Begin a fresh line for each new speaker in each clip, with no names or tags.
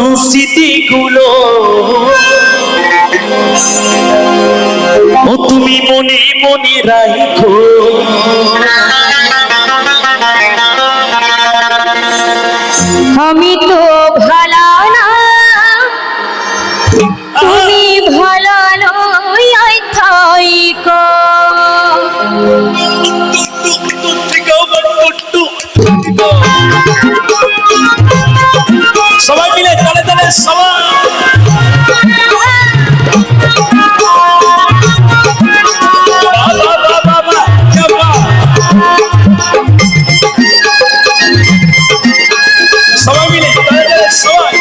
পুরনো স্মৃতিগুলো ও তুমি মনে মনে রাখো।
আমি তো ভালো না, তুমি ভালো নয় থাইকো।
সবাই মিলে তালে তালে সবাই সবাই মিলে তালে তালে সবাই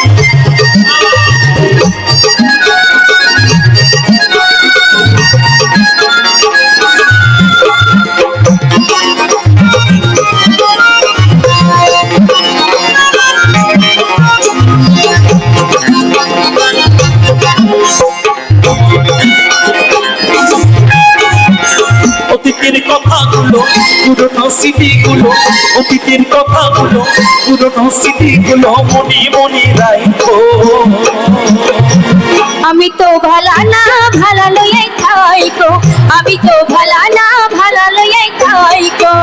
অতীতের কথাগুলো পুরনো স্মৃতিগুলো, অতীতের কথাগুলো পুরনো স্মৃতিগুলো মনে মনে রাখো।
আমি তো ভালো না, ভালো লইয়াই থাইকো। আমি তো ভালো না, ভালো লইয়াই থাইকো।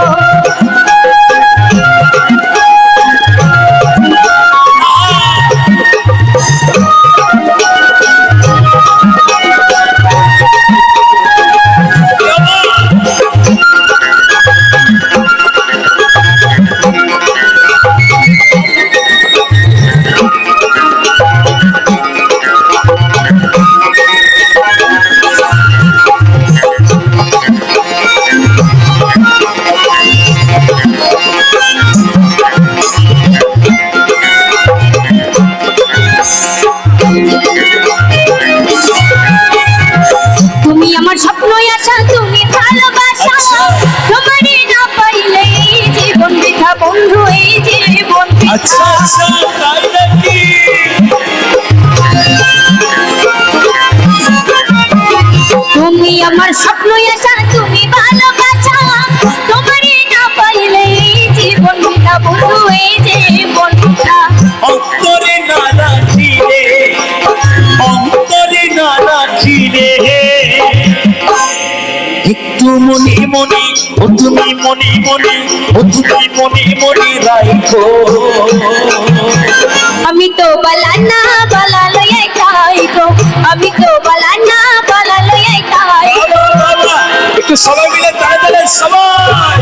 তুমি আমার স্বপ্ন আশা, তুমি ভালোবাসা। তোমারই না পাইলে এই জীবন বৃথা বন্ধু, এই জীবন
আচ্ছা আচ্ছা তাই নাকি?
তুমি আমার স্বপ্ন আশা, তুমি ভালোবাসা। তোমারই না পাইলে এই জীবন বৃথা বন্ধু, এই জীবন বৃথা।
অন্তরে না রাখিলে, অন্তরে না রাখিলে একটু মনে মনে ও তুমি মনে মনে ও তুমি মনে মনে রাখো।
আমি তো বালা না, বালা লইয়াই খাইকো। আমি তো বালা না, বালা লইয়াই খাইকো।
একটু সবাই মিলে তালে তালে সবাই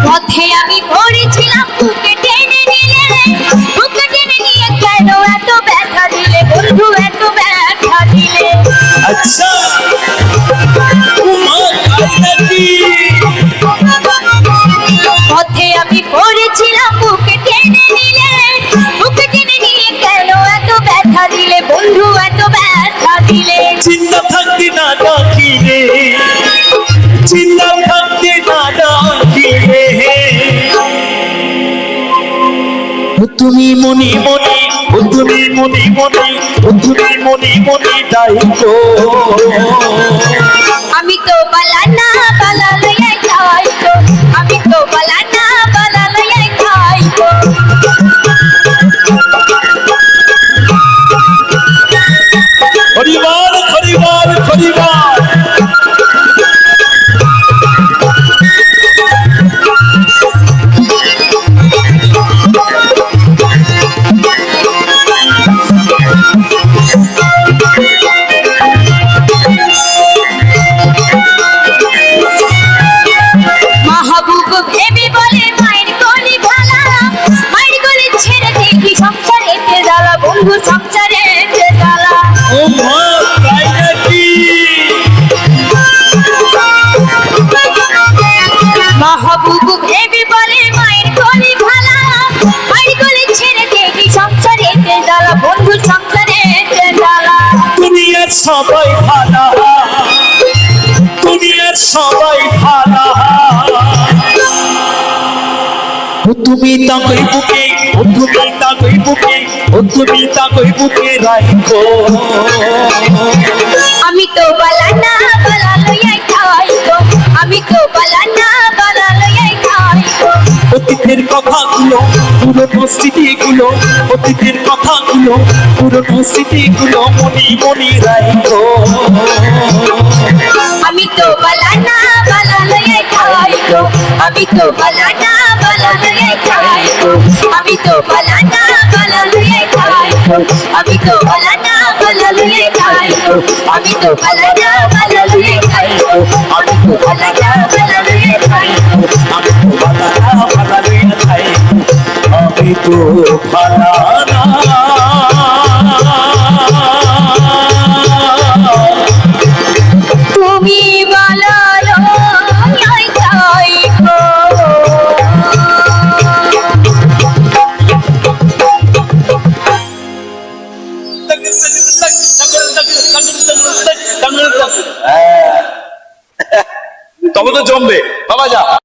পথে আমি পড়েছিলাম, বুকে টেনে নিলে। বুকে টেনে নিয়ে কেন এত ব্যথা দিলে বন্ধু, এত ব্যথা দিলে?
আচ্ছা উমা তাই নাকি?
পথে আমি পড়েছিলাম, বুকে টেনে নিলে। বুকে টেনে নিয়ে কেন এত ব্যথা দিলে বন্ধু, এত ব্যথা দিলে?
চিন্তা থাকতে না ডাকিলে, চিন্তা থাকতে না ডাকিলে ও তুমি মনে মনে ও তুমি মনে মনে ও তুমি মনে মনে ডাকো।
আমি তো বালা না, বালা লইয়াই খাইকো। আমি তো বালা না, বালা লইয়াই খাইকো।
হরিবার হরিবার হরিবার
মাহবুব ভেবে বলে মায়ের গলি ভালা। মায়ের গলি ছেড়ে দেখি সংসারে জ্বালা বন্ধু, সংসারে জ্বালা।
ও মা তাই নাকি?
মাহবুব ভেবে বলে মায়ের গলি ভালা। মায়ের গলি ছেড়ে দেখি সংসারে জ্বালা বন্ধু, সংসারে জ্বালা।
দুনিয়ার সবাই ভালা, দুনিয়ার সবাই ভালা তুমি তাকই বুকে ও তুমি তাকই বুকে ও তুমি তাকই বুকে রাখো
আমি তো বালানা বালা লইয়াই খাই গো আমি তো বালানা বালা লইয়াই খাই গো
অতীতের কথাগুলো পুরনো স্মৃতিগুলো অতীতের কথাগুলো পুরনো স্মৃতিগুলো মনি মনি রাখো
আমি তো বালানা বালা লইয়াই খাই গো আমি তো বালানা বালা লইয়াই খাই গো আমি তো বালানা বালা লইয়াই খাই গো আমি তো বালানা বালা লইয়াই খাই গো আমি তো বালানা বালা লইয়াই খাই গো আমি তো বালানা বালা লইয়াই খাই গো
আমি তো বালানা বালা লইয়া খাই আমি তো বালানা
তুমি বালা লইয়াই খাই গো
তবে তো জমবে বাবা যা